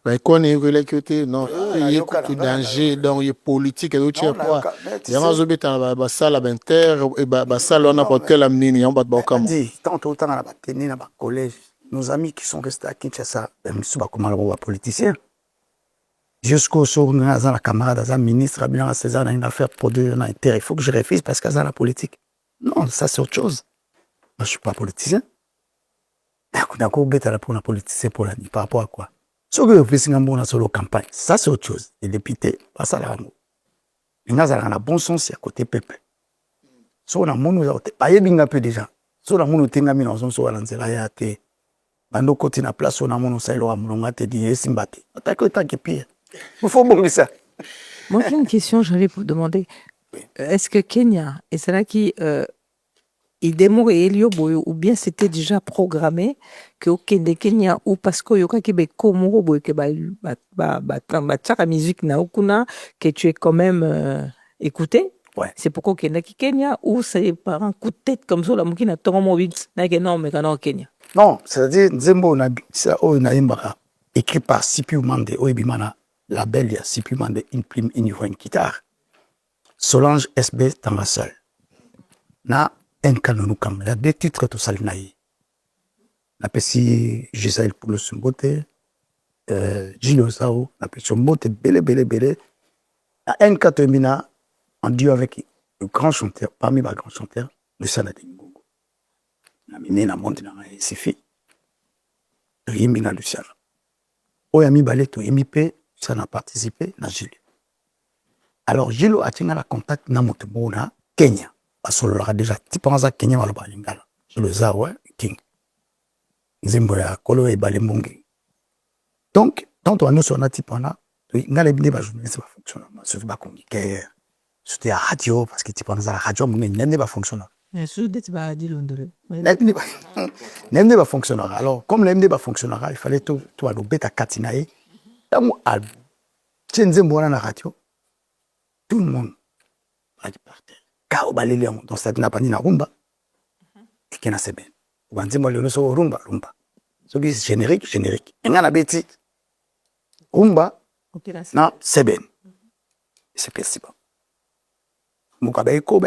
mais qu'on est relève non il y a yoka, tout non, danger donc il y a politique et d'autres Non, quoi yoka, mais tu il y a sais- un obit en salle inter et salle on a pas quel amnini on va bakam dit tant autant na ba teni na ba collège nos amis qui sont restés à Kinshasa même sous ba comment les politiciens jusqu'au jour où la camarade un ministre bien César une affaire pour deux na intérêt il faut que je refuse parce que ça la politique non ça c'est autre chose moi je suis pas politicien d'accord bête la pour la politicien pour la par rapport à quoi ce que vous faites dans solo campagne ça c'est autre chose les députés pas ça là il y a un bon sens à côté peuple so na monu za te bayebinga peu déjà so na monu tenga mi na so wala nzela ya te bando koti na place so na monu sailo wa mulonga te di esimbate atako tanke pire il faut bon ça. Moi j'ai une question j'allais vous demander est-ce que Kenya et c'est là qui il démore Elio boyo ou bien c'était déjà programmé que au Kenya ou parce que yoka ki be komoro boyo que ba musique na okuna que tu es quand même écouté. Ouais. C'est pourquoi Kenya ki Kenya ou c'est par un coup de tête comme ça la mukina tongo mobile na que non mais kana Kenya. Non, c'est-à-dire Nzembo na ça o na imbaka écrit par Sipi Mande o ibimana label ya Sipi Mande une plume une voix une guitare. Solange SB Tangasal. Na enkanonu kam la deux titres to salinayi. Na pesi Gisèle pour le Sumbote Gilles Sao na pesi Sumbote belé na enkatomina en duo avec le grand chanteur parmi les grands chanteurs le Sanadé Ngongo. Na mine na monde na sifi yimbi na Luciano oya mibale to yimi pe ça n'a participé na Gilles. Alors Gilles a tenu la contact na moto bona Kenya parce que là déjà tu penses à Kenya maloba lingala le Zawa King Nzembo ya kolo e bale mbongi donc tant on nous on a type on a ngale bine ba journaliste ba fonctionne ça va communiquer c'était à radio parce que tu penses à la radio mais n'est pas fonctionnel. Je dis ba di londre. N'aime pas fonctionnera. Alors, comme l'MD va fonctionnera, il fallait tout à l'objet à Katinae. Dans à Tchenzembo na radio, tout le monde va dire partir. Kao balele dans cette napani na rumba. Et qui na seben. Wanzimo le so rumba. Ce qui est générique. Et ngana beti rumba na seben. C'est possible. Mukabe ko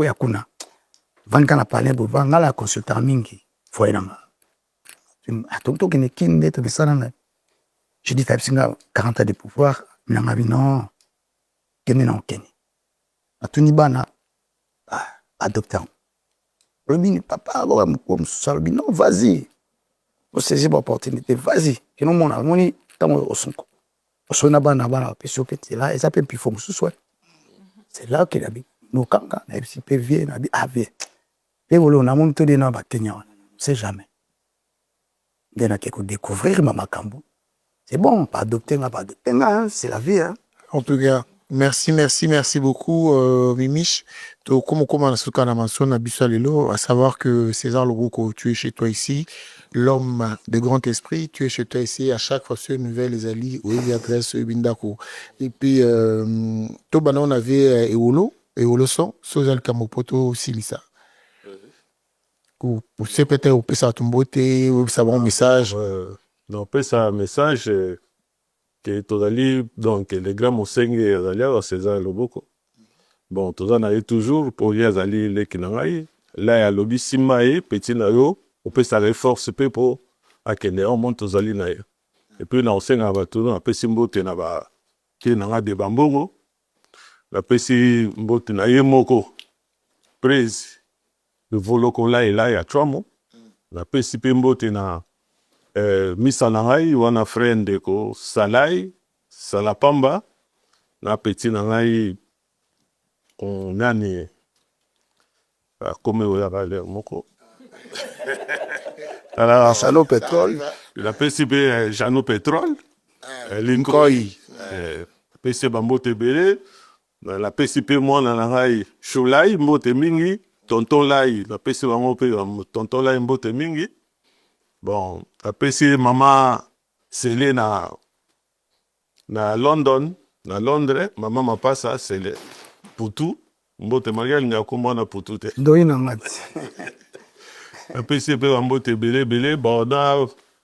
yakuna. Vanka na parler pour vanga la consultant mingi foi nanga atonto qui ne kinde to bisana na je dis taipsinga 40 ans de pouvoir nanga bino kene na kene atuni bana adopter le mini papa ba comme ça non vas-y on saisit l'opportunité vas-y que non mona moni tamo osonko osona bana peso petit là et ça peut plus fort sous c'est là qu'il a dit nos kanga na PV na bi ave et voilà, on a monté des noms à Kenya. On ne sait jamais. On a découvrir Mama Kambo. C'est bon, pas adopter, c'est la vie. Hein. En tout cas, merci beaucoup, Mimiche. To comme on ce qu'on a mentionné à savoir que César Loboko, tu es chez toi ici, l'homme de grand esprit, tu es chez toi ici, à chaque fois sur une nouvelle Ali, où il y a adresse Bindako. Et puis, Tobana, on avait Eolo son, Sozal Kamopoto, Silissa. C'est peut-être au ça tombote ou ça bon message non peut ça message que tozali donc les grands mosenge azali awa César Loboko. Bon, toza na ye toujours pour ye azali leki na ngai. Là ya lobi sima ye petit na yo, opesaka force pe po akende au monde tozali na ye. Et puis na osenga bato na pesi mbote na ba ke na nga de bambongo. La pesi mbote na ye moko. Prise. Le voloko là et là ya tramo. La pesi pe mbote na misa na ngai wana frère ndeko Salai Salapamba na petit na ngai nani comme oya le moko alors Salo pétrole. la PCB Jano Pétrole Linkoi PC bambote belé la PCP moi na ngai Choulai mbote mingi tonton lai la PC bango pe tonton lai mbote mingi. Bon, après si maman c'est na London, na Londres, maman m'a pas ça, c'est le pour tout. Mbote Maria nga comment na pour tout. Ndoyi na ngati. Après si pe mbote belé bon na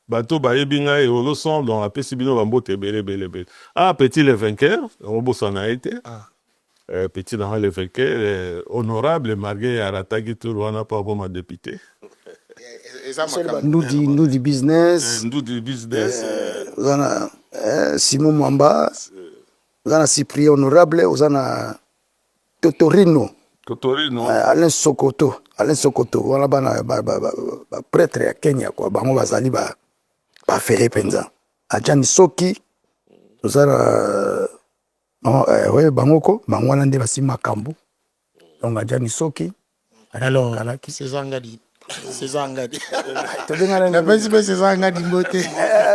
bateau ba yebinga et au son dans après si bino mbote belé. Ah petit le vainqueur, on bosse en été. Petit dans le vainqueur honorable Marguerite Aratagi tout wana pas bon ma député. Nous du business. Nous du business. Ozana Simon Mwamba. Ozana Cyprien honorable. Ozana Totorino. Totorino. Alain Sokoto. Wana bana prêtre ya Kenya quoi. Bango bazali ba fere penza. Ajani Soki. Ozana ouais bangoko. Bangwana nde basi makambo. Donc Ajani Soki. Alors, César Ngadi. La principale César Ngadi Mbote.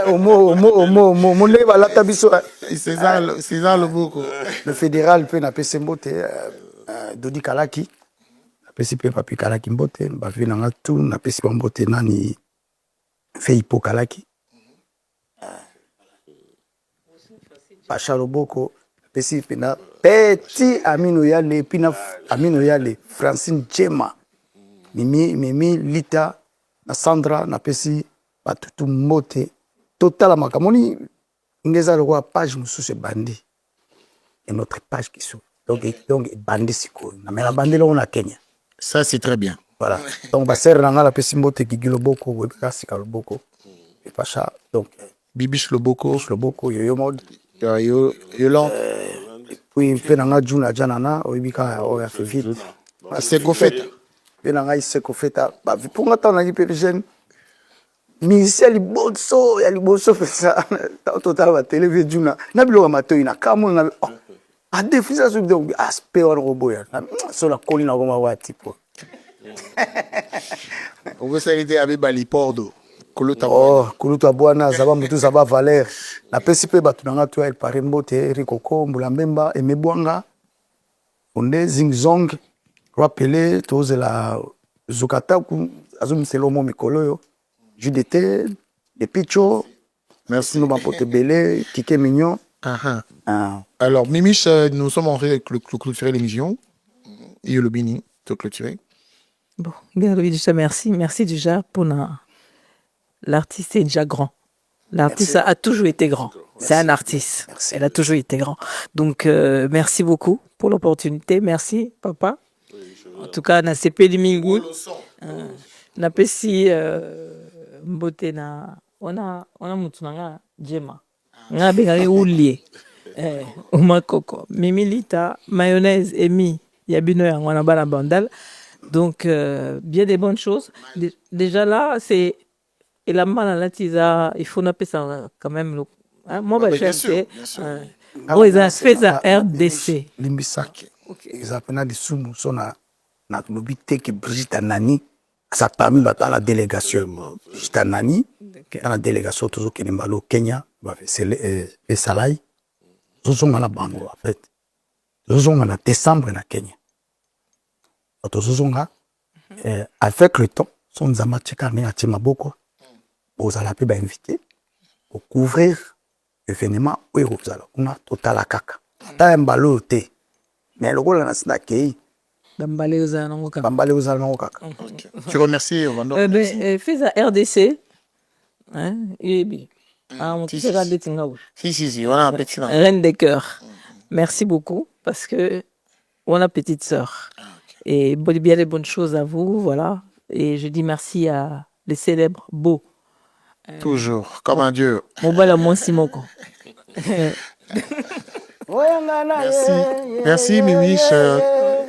Mon leva la tabiso. César Loboko. Le fédéral peut n'appeler Mbote. Dodi Kalaki. N'appeler peut papi Kalaki Mbote. Bafi nanga tout n'appeler Mbote nani fait Hippo Kalaki. Pacha Loboko. N'appeler petit Amino Yale. Pina Amino Yale. Francine Djema. Mimi Lita na Sandra na pesi batutu mbote total makamoni ngeza le page mususu bandi et notre page qui sont donc bandi siko na mela bandi lo na Kenya. Ça c'est très bien. Voilà. Donc baser na la pesi mbote ki giloboko webika sika loboko et pacha donc Bibiche Loboko yo mode yo long puis pe na juna janana webika o ya vite c'est go fait. Nanga iseko feta ba ponga ta na ki jeune musicien liboso fesa total ba télé juna na bilo ma toyi na kamo na a défisa sur donc aspect on roboya so la colline na goma wa tipo on veut s'arrêter avec Bali Pordo kuluta bwana zaba mutu zaba valeur na pesipe batu nanga to el parembote rikoko mbulambemba emebwanga onde zingzong rappelé tous la zukata ku azum selomo mikolo yo judete de picho merci nous m'apporter belé kike mignon. Alors Mimiche, nous sommes en train de clôturer l'émission et le bini te clôturer. Bon, bien déjà merci déjà pour l'artiste est déjà grand. L'artiste a toujours été grand. C'est un artiste. Merci. Elle a toujours été grand. Donc merci beaucoup pour l'opportunité. Merci papa. En tout cas, na CP du Mingout, na pesi mbote na ona mutunanga jema. Nga benga ulie. Umakoko. Mimilita, mayonnaise, emi, yabino ya ngwana bana bandal. Donc bien des bonnes choses. Déjà là, c'est et la malalatiza, il faut napper ça quand même moi bah c'est oui, ça fait ça RDC. Limbisaki. Exactement des sumu sona na lobité que Brigitte Nani ça parmi dans la délégation Brigitte Nani dans la délégation toujours qui est Kenya c'est et Salai toujours à la bango en fait toujours en décembre na Kenya toujours avec le temps son zama tchekane a timaboko aux ala pe ba invité pour couvrir l'événement où il on a total kaka ta mbalo te mais le rôle na snakei Bambale uzana nango kaka. Tu remercies Vando. Fais ça RDC. Hein, Ah, mon Si, petit si, regardez Tingaou. si, on a un petit là. Reine des cœurs. Merci beaucoup parce que on a petite sœur. Et bien les bonnes choses à vous, voilà. Et je dis merci à les célèbres beaux. Toujours, comme un dieu. Mobala Monsimoko. Merci. Merci, Mimiche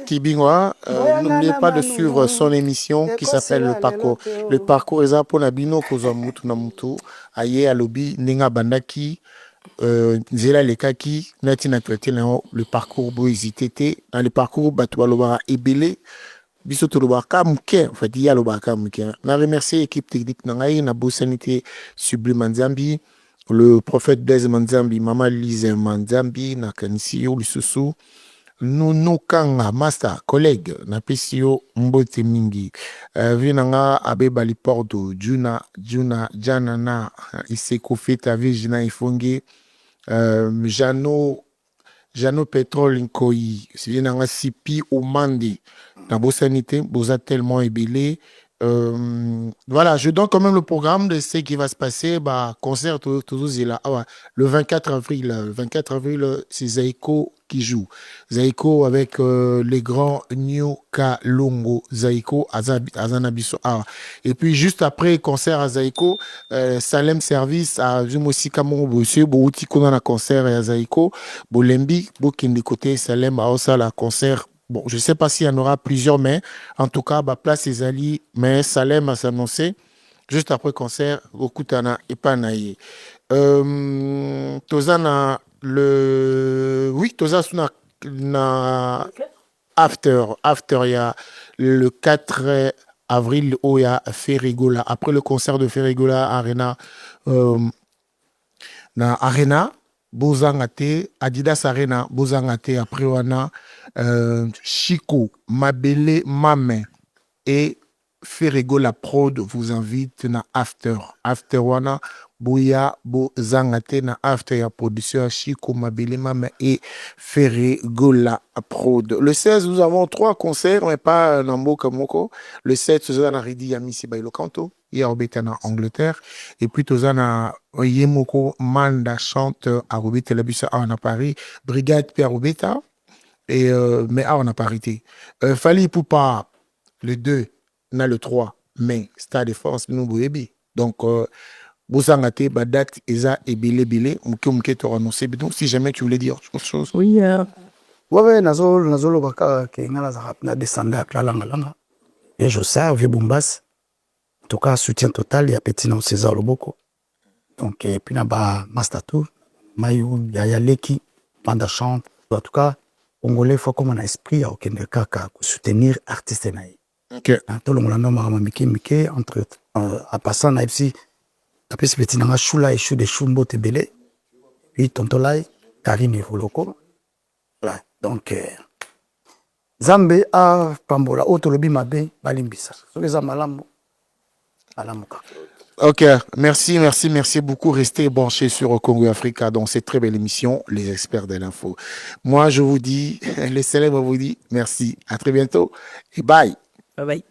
Kibingwa. N'oubliez pas de suivre son émission qui s'appelle Le Parcours. Le Parcours est pour Nabino Kozamutu Namutu. Aye Alobi, Ninga Bandaki, Nzela Lekaki, Natina Traité, le parcours Boisitete, dans le parcours Batoualobara Ebele. Biso tolobaka muke en fait il y a lobaka muke na remercier l'équipe technique nangai na bosanité sublime Nzambi le prophète Blaise Manzambi mama Lise Manzambi na kanisio lisusu nous kanga master collègue na pesio mbote mingi vinanga abe bali porto juna jana na iseko feta vijina ifonge Jano Pétrole Nkoi, c'est un sipi au Mandi. La sanité, bosa tellement ébélé. Voilà, je donne quand même le programme de ce qui va se passer. Bah, concert, toujours là. Ah ouais, le 24 avril. Le 24 avril, c'est Zaiko qui joue. Zaiko avec les grands New Kalongo. Zaiko, Azanabiso. Ah. Et puis, juste après, concert à Zaiko, Salem Service à Jumosi Kamon, Bossé, Bouti Konana concert à Zaiko, Bolembi, Bokindi côté Salem à Osala concert. Bon, je ne sais pas s'il y en aura plusieurs, mais en tout cas, bah, place les alliés, mais Salem a s'annoncé juste après concert, Okutana et Panaye. Tozana le. Oui, Tozana na after, il y a le 4 avril où il y a Ferrigola. Après le concert de Ferrigola Arena, na Arena, Bozangate, Adidas Arena, Bozangate, après wana Chico, Mabele, Mame et Ferrigola Prod vous invite na after wana Bouya Bozangate na after ya production Chico, Mabele, Mame et Ferrigola Prod. Le 16 nous avons 3 concerts mais pas Nambo Kamoko. Le 7 c'est dans la Ridi Yamisi Bailo Kanto. Hier, en Angleterre. Et puis, Tozana Yemoko Manda chante à Robita Labusa à Paris. Brigade Pierre Robeta. Et, mais on a parité. Fali Poupa, le 2, na le 3 mai, Stade de France, nous Boébi. Donc, Bosangate, Badat, Eza et Bile, Mouké te renoncer. Donc, si jamais tu voulais dire autre chose. Oui. Ouais, Nazolo Baka, qui est na descendé à Klalanga. Et je sais, vieux Bombas. En tout cas, soutien total, il y a Petit Nom César Loboko. Donc, et puis, il y a Mastatou, Mayou, il y a Leki, Panda Chante. En tout cas, Congolais, il faut comme un esprit, à aucun cas, soutenir artistes. Ok. Tout le monde a Mike, entre, à passant, à Ipsi, après, ce petit Nama Choula et Chou de Chumbo Tebele, puis Tontolai, Karine et Voloko. Voilà. Donc, Zambe a Pambola, Otolobi Mabe, Balimbisa. Ce que ça malambo. Ok, merci beaucoup. Restez branchés sur Congo Africa dans cette très belle émission, les experts de l'info. Moi, je vous dis, les célèbres vous disent merci. À très bientôt et bye. Bye bye.